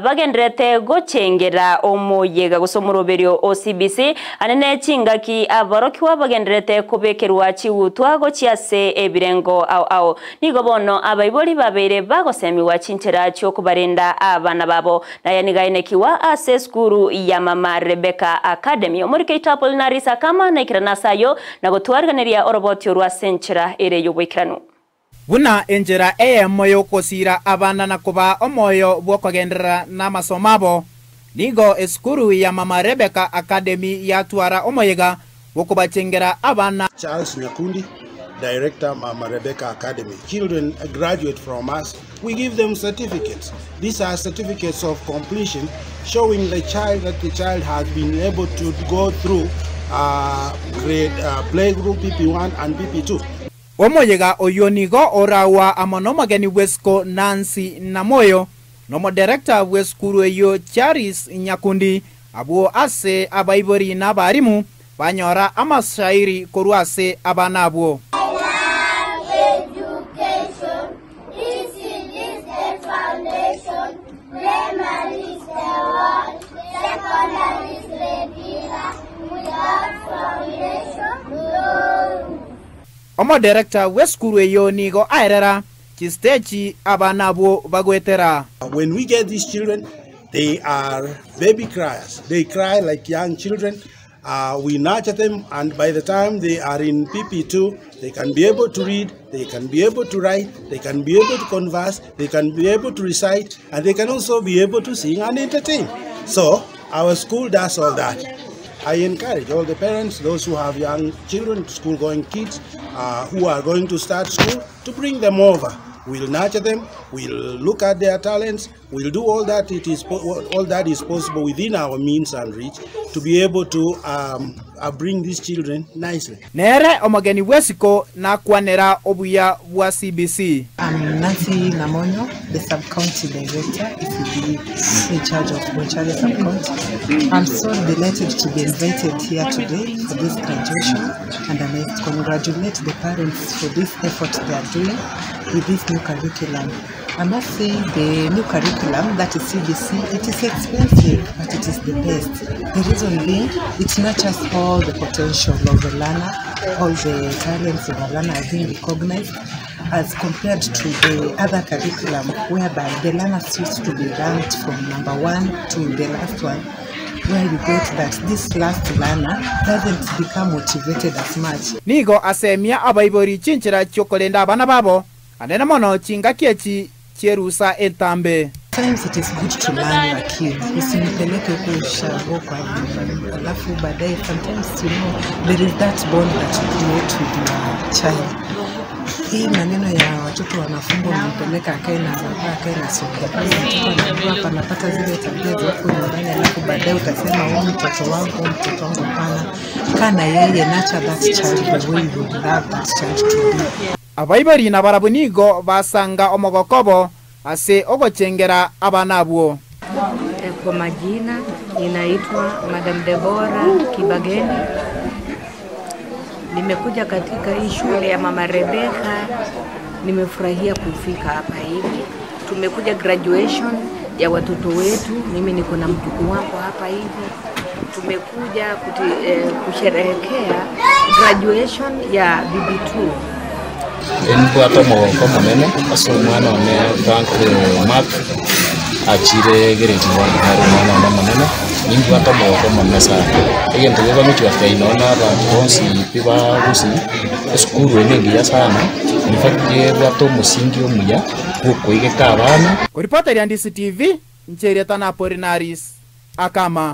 bagendrete gochengera omoyega gusomoroberio o CBC anene chingaki aboroki wabagendrete kubekerwa chiutwa gochiase ebirengo au nigo bono abaiboli babere bagosemiwa chinchera cyo kubarenda abana babo nayanigaenekiwa ase skuru ya Mama Rebeka Academy omurike itapol narisa kama naikiranasayo nagotwarganeria orobotyo rwa senchera ere yobwikiranu Buna enjera moyo kosira abana na kuba omoyo bwokogendera na masomabo nigo eskuru ya Mama Rebeka Academy ya tuara omoyega wokubachengera abana. Charles Nyakundi, Director, Mama Rebeka Academy. Children graduate from us. We give them certificates. These are certificates of completion showing the child that the child has been able to go through grade playgroup PP1 and PP2. Omoyega oyonigo orawa amonomageni wesko Nancy Namoyo nomo director weskuru eyo Charles Nyakundi abuo ase abaibori na barimu banyora amashairi koruase abanabo. Omo director weskuru eyo nigo aerera chistechi abanabo bagwetera. When we get these children, they are baby criers. They cry like young children. We nurture them, and by the time they are in PP2, they can be able to read, they can be able to write, they can be able to converse, they can be able to recite, and they can also be able to sing and entertain. So our school does all that. I encourage all the parents, those who have young children, school-going kids, who are going to start school, to bring them over. We'll nurture them, we'll look at their talents, we'll do all that is possible within our means and reach to be able to bring these children nicely. Nere omageni wesiko na kwanera obuya wa CBC. I'm Ndizi the sub-county director, in charge of Bochare sub-county. I'm so delighted to be invited here today for this graduation, and I must congratulate the parents for this effort they are doing with this new curriculum. I must say the new curriculum, that is CBC, it is expensive, but it is the best. The reason being, it nurtures all the potential of the learner, all the talents of the learner are being recognized, as compared to the other curriculum, whereby the learners used to be ranked from #1 to the last one, where you get that this last learner doesn't become motivated as much. Nigo asemia abaibori chinchira chokolenda abana babo, anena mono chinga kiechi cherusa entambe. Sometimes it is good to learn your kids. Usinipeleke kushago kwa alafu baadaye. Sometimes there is that bond that you create with your child. Hii maneno ya watoto wanafungwa mpeleka akae na baba akae na soka. Mtoto hapa anapata zile tabia za huko nyumbani, alafu baadaye utasema mtoto wangu hapana. Kana yeye nurture that child the way you would love that child to be. Abaibari na barabunigo basanga omogokobo ase ogochengera abanabo. Kwa majina ninaitwa Madam Debora Kibageni. Nimekuja katika hii shule ya Mama Rebeka. Nimefurahia kufika hapa hivi. Tumekuja graduation ya watoto wetu. Mimi niko na mjukuu wangu hapa hivi. Tumekuja kusherehekea graduation ya BB2. Enko atomo kama nene aso mwana one Frank Mark achire grade 1 hari mwana nene ningo atomo kama mesa egento beba mitu after inona ba konsi piba Gusii skuru enengi ya sana in fact ye bato musingi omuya huko igeka abana. Kuripota ya Ndizi TV ncheria tana Porinaris akama